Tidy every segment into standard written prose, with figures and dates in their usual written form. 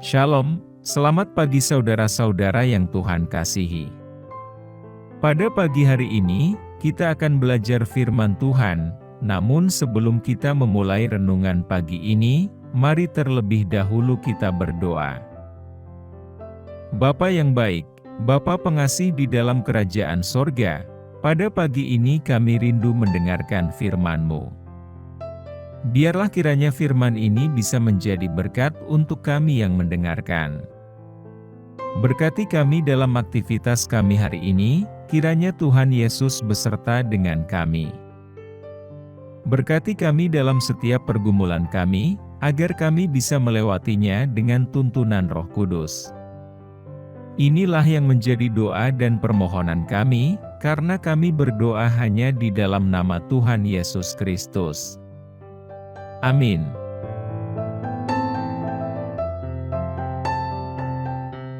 Shalom, selamat pagi saudara-saudara yang Tuhan kasihi. Pada pagi hari ini, kita akan belajar firman Tuhan, namun sebelum kita memulai renungan pagi ini, mari terlebih dahulu kita berdoa. Bapa yang baik, Bapa pengasih di dalam kerajaan sorga, pada pagi ini kami rindu mendengarkan firman-Mu. Biarlah kiranya firman ini bisa menjadi berkat untuk kami yang mendengarkan. Berkati kami dalam aktivitas kami hari ini, kiranya Tuhan Yesus beserta dengan kami. Berkati kami dalam setiap pergumulan kami, agar kami bisa melewatinya dengan tuntunan Roh Kudus. Inilah yang menjadi doa dan permohonan kami, karena kami berdoa hanya di dalam nama Tuhan Yesus Kristus. Amin.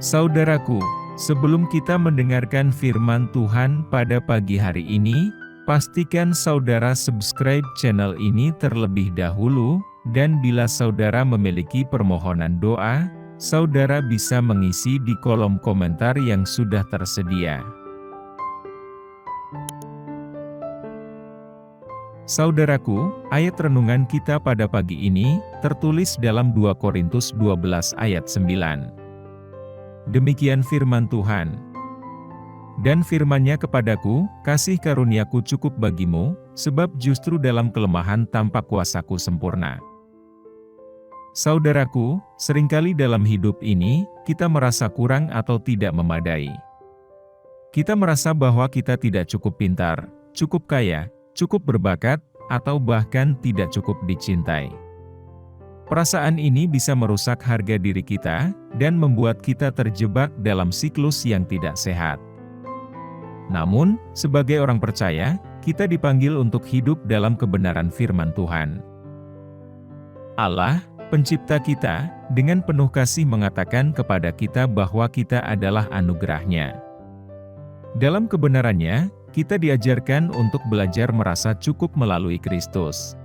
Saudaraku, sebelum kita mendengarkan firman Tuhan pada pagi hari ini, pastikan saudara subscribe channel ini terlebih dahulu, dan bila saudara memiliki permohonan doa, saudara bisa mengisi di kolom komentar yang sudah tersedia. Saudaraku, ayat renungan kita pada pagi ini, tertulis dalam 2 Korintus 12 ayat 9. Demikian firman Tuhan. Dan firman-Nya kepadaku, kasih karuniaku cukup bagimu, sebab justru dalam kelemahan tampak kuasaku sempurna. Saudaraku, seringkali dalam hidup ini, kita merasa kurang atau tidak memadai. Kita merasa bahwa kita tidak cukup pintar, cukup kaya, cukup berbakat, atau bahkan tidak cukup dicintai. Perasaan ini bisa merusak harga diri kita, dan membuat kita terjebak dalam siklus yang tidak sehat. Namun, sebagai orang percaya, kita dipanggil untuk hidup dalam kebenaran firman Tuhan. Allah, pencipta kita, dengan penuh kasih mengatakan kepada kita bahwa kita adalah anugerah-Nya. Dalam kebenarannya, kita diajarkan untuk belajar merasa cukup melalui Kristus.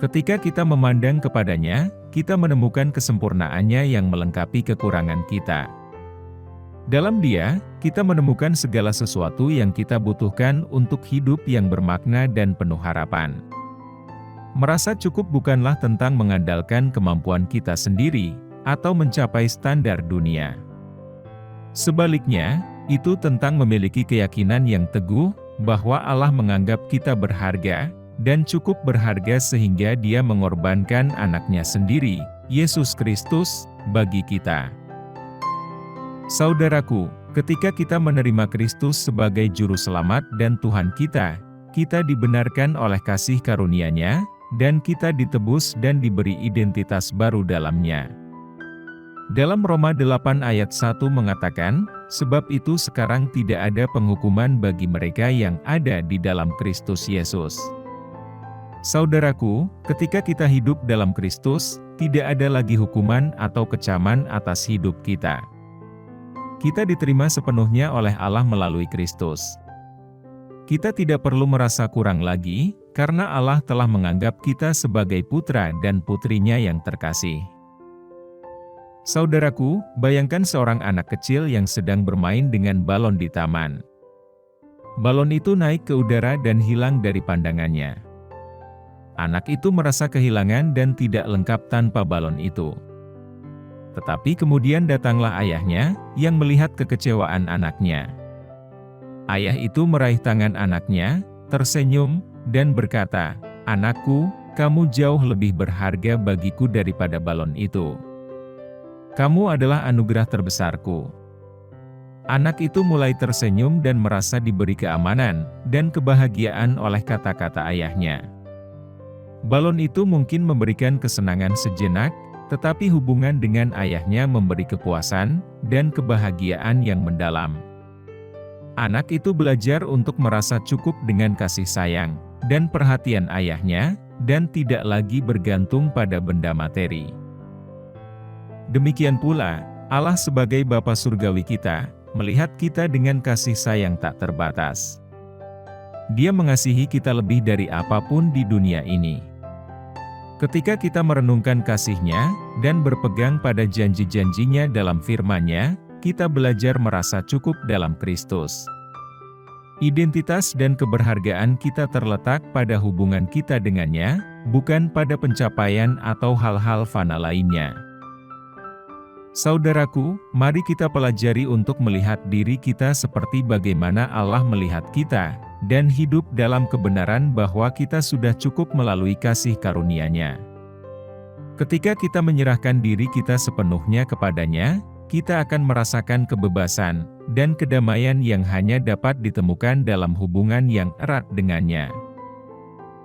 Ketika kita memandang kepadanya, kita menemukan kesempurnaannya yang melengkapi kekurangan kita. Dalam Dia, kita menemukan segala sesuatu yang kita butuhkan untuk hidup yang bermakna dan penuh harapan. Merasa cukup bukanlah tentang mengandalkan kemampuan kita sendiri, atau mencapai standar dunia. Sebaliknya, itu tentang memiliki keyakinan yang teguh, bahwa Allah menganggap kita berharga, dan cukup berharga sehingga Dia mengorbankan anaknya sendiri, Yesus Kristus, bagi kita. Saudaraku, ketika kita menerima Kristus sebagai Juru Selamat dan Tuhan kita, kita dibenarkan oleh kasih karunia-Nya, dan kita ditebus dan diberi identitas baru dalam-Nya. Dalam Roma 8 ayat 1 mengatakan, sebab itu sekarang tidak ada penghukuman bagi mereka yang ada di dalam Kristus Yesus. Saudaraku, ketika kita hidup dalam Kristus, tidak ada lagi hukuman atau kecaman atas hidup kita. Kita diterima sepenuhnya oleh Allah melalui Kristus. Kita tidak perlu merasa kurang lagi, karena Allah telah menganggap kita sebagai putra dan putrinya yang terkasih. Saudaraku, bayangkan seorang anak kecil yang sedang bermain dengan balon di taman. Balon itu naik ke udara dan hilang dari pandangannya. Anak itu merasa kehilangan dan tidak lengkap tanpa balon itu. Tetapi kemudian datanglah ayahnya, yang melihat kekecewaan anaknya. Ayah itu meraih tangan anaknya, tersenyum, dan berkata, "Anakku, kamu jauh lebih berharga bagiku daripada balon itu. Kamu adalah anugerah terbesarku." Anak itu mulai tersenyum dan merasa diberi keamanan dan kebahagiaan oleh kata-kata ayahnya. Balon itu mungkin memberikan kesenangan sejenak, tetapi hubungan dengan ayahnya memberi kepuasan dan kebahagiaan yang mendalam. Anak itu belajar untuk merasa cukup dengan kasih sayang dan perhatian ayahnya, dan tidak lagi bergantung pada benda materi. Demikian pula, Allah sebagai Bapa Surgawi kita, melihat kita dengan kasih sayang tak terbatas. Dia mengasihi kita lebih dari apapun di dunia ini. Ketika kita merenungkan kasih-Nya dan berpegang pada janji-janji-Nya dalam firman-Nya, kita belajar merasa cukup dalam Kristus. Identitas dan keberhargaan kita terletak pada hubungan kita dengannya, bukan pada pencapaian atau hal-hal fana lainnya. Saudaraku, mari kita pelajari untuk melihat diri kita seperti bagaimana Allah melihat kita, dan hidup dalam kebenaran bahwa kita sudah cukup melalui kasih karunia-Nya. Ketika kita menyerahkan diri kita sepenuhnya kepadanya, kita akan merasakan kebebasan dan kedamaian yang hanya dapat ditemukan dalam hubungan yang erat dengannya.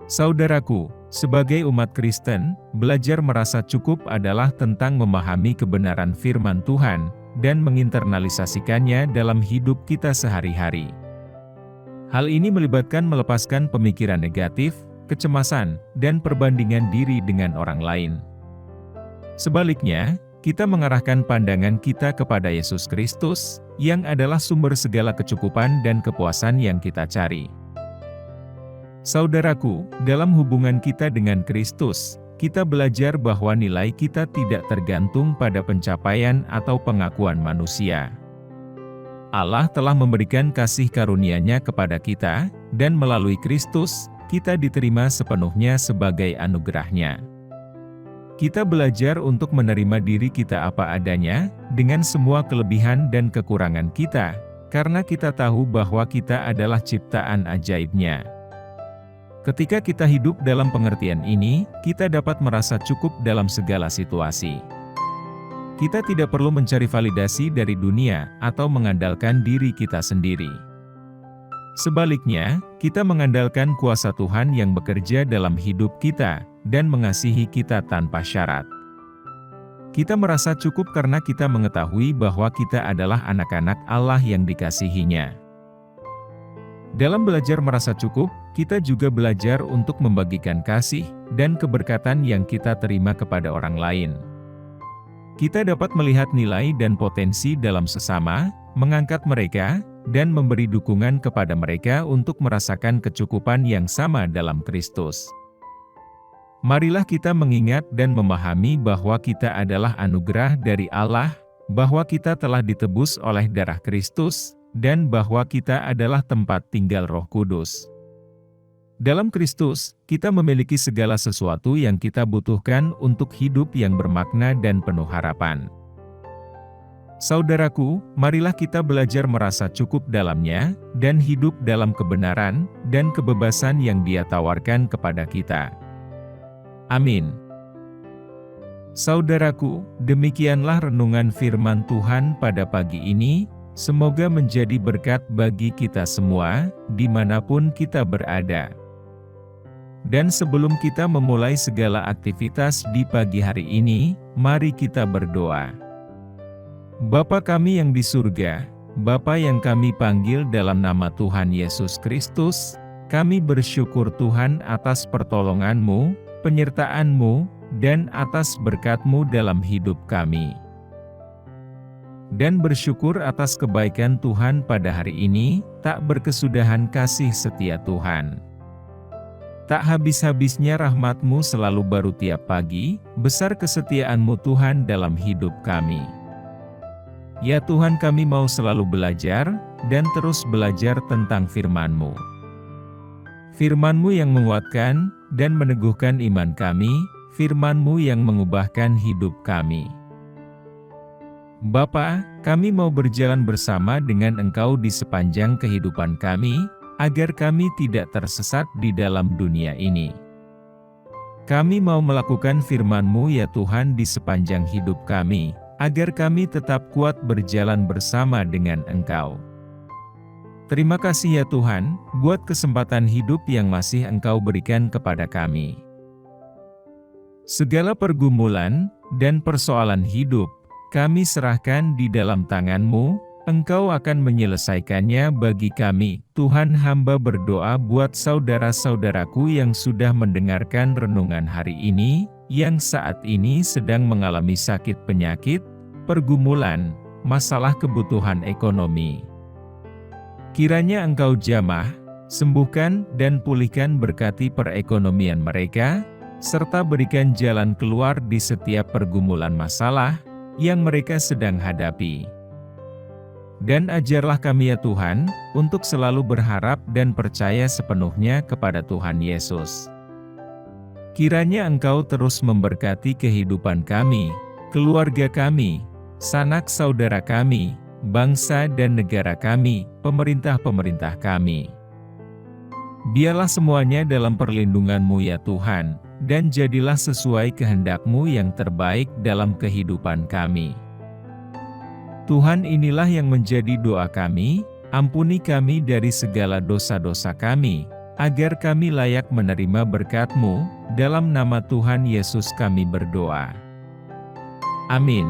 Saudaraku, sebagai umat Kristen, belajar merasa cukup adalah tentang memahami kebenaran firman Tuhan dan menginternalisasikannya dalam hidup kita sehari-hari. Hal ini melibatkan melepaskan pemikiran negatif, kecemasan, dan perbandingan diri dengan orang lain. Sebaliknya, kita mengarahkan pandangan kita kepada Yesus Kristus, yang adalah sumber segala kecukupan dan kepuasan yang kita cari. Saudaraku, dalam hubungan kita dengan Kristus, kita belajar bahwa nilai kita tidak tergantung pada pencapaian atau pengakuan manusia. Allah telah memberikan kasih karunia-Nya kepada kita, dan melalui Kristus, kita diterima sepenuhnya sebagai anugerah-Nya. Kita belajar untuk menerima diri kita apa adanya, dengan semua kelebihan dan kekurangan kita, karena kita tahu bahwa kita adalah ciptaan ajaib-Nya. Ketika kita hidup dalam pengertian ini, kita dapat merasa cukup dalam segala situasi. Kita tidak perlu mencari validasi dari dunia atau mengandalkan diri kita sendiri. Sebaliknya, kita mengandalkan kuasa Tuhan yang bekerja dalam hidup kita dan mengasihi kita tanpa syarat. Kita merasa cukup karena kita mengetahui bahwa kita adalah anak-anak Allah yang dikasihi-Nya. Dalam belajar merasa cukup, kita juga belajar untuk membagikan kasih dan keberkatan yang kita terima kepada orang lain. Kita dapat melihat nilai dan potensi dalam sesama, mengangkat mereka, dan memberi dukungan kepada mereka untuk merasakan kecukupan yang sama dalam Kristus. Marilah kita mengingat dan memahami bahwa kita adalah anugerah dari Allah, bahwa kita telah ditebus oleh darah Kristus, dan bahwa kita adalah tempat tinggal Roh Kudus. Dalam Kristus, kita memiliki segala sesuatu yang kita butuhkan untuk hidup yang bermakna dan penuh harapan. Saudaraku, marilah kita belajar merasa cukup dalam-Nya, dan hidup dalam kebenaran dan kebebasan yang Dia tawarkan kepada kita. Amin. Saudaraku, demikianlah renungan firman Tuhan pada pagi ini. Semoga menjadi berkat bagi kita semua, dimanapun kita berada. Dan sebelum kita memulai segala aktivitas di pagi hari ini, mari kita berdoa. Bapa kami yang di surga, Bapa yang kami panggil dalam nama Tuhan Yesus Kristus, kami bersyukur Tuhan atas pertolongan-Mu, penyertaan-Mu, dan atas berkat-Mu dalam hidup kami. Dan bersyukur atas kebaikan Tuhan pada hari ini, tak berkesudahan kasih setia Tuhan. Tak habis-habisnya rahmat-Mu selalu baru tiap pagi, besar kesetiaan-Mu Tuhan dalam hidup kami. Ya Tuhan, kami mau selalu belajar, dan terus belajar tentang firman-Mu. Firman-Mu yang menguatkan, dan meneguhkan iman kami, firman-Mu yang mengubahkan hidup kami. Bapa, kami mau berjalan bersama dengan Engkau di sepanjang kehidupan kami, agar kami tidak tersesat di dalam dunia ini. Kami mau melakukan firman-Mu ya Tuhan di sepanjang hidup kami, agar kami tetap kuat berjalan bersama dengan Engkau. Terima kasih ya Tuhan, buat kesempatan hidup yang masih Engkau berikan kepada kami. Segala pergumulan dan persoalan hidup, kami serahkan di dalam tangan-Mu. Engkau akan menyelesaikannya bagi kami. Tuhan, hamba berdoa buat saudara-saudaraku yang sudah mendengarkan renungan hari ini, yang saat ini sedang mengalami sakit penyakit, pergumulan, masalah kebutuhan ekonomi. Kiranya Engkau jamah, sembuhkan dan pulihkan berkati perekonomian mereka, serta berikan jalan keluar di setiap pergumulan masalah yang mereka sedang hadapi. Dan ajarlah kami ya Tuhan, untuk selalu berharap dan percaya sepenuhnya kepada Tuhan Yesus. Kiranya Engkau terus memberkati kehidupan kami, keluarga kami, sanak saudara kami, bangsa dan negara kami, pemerintah-pemerintah kami. Biarlah semuanya dalam perlindungan-Mu ya Tuhan, dan jadilah sesuai kehendak-Mu yang terbaik dalam kehidupan kami. Tuhan, inilah yang menjadi doa kami, ampuni kami dari segala dosa-dosa kami, agar kami layak menerima berkat-Mu, dalam nama Tuhan Yesus kami berdoa. Amin.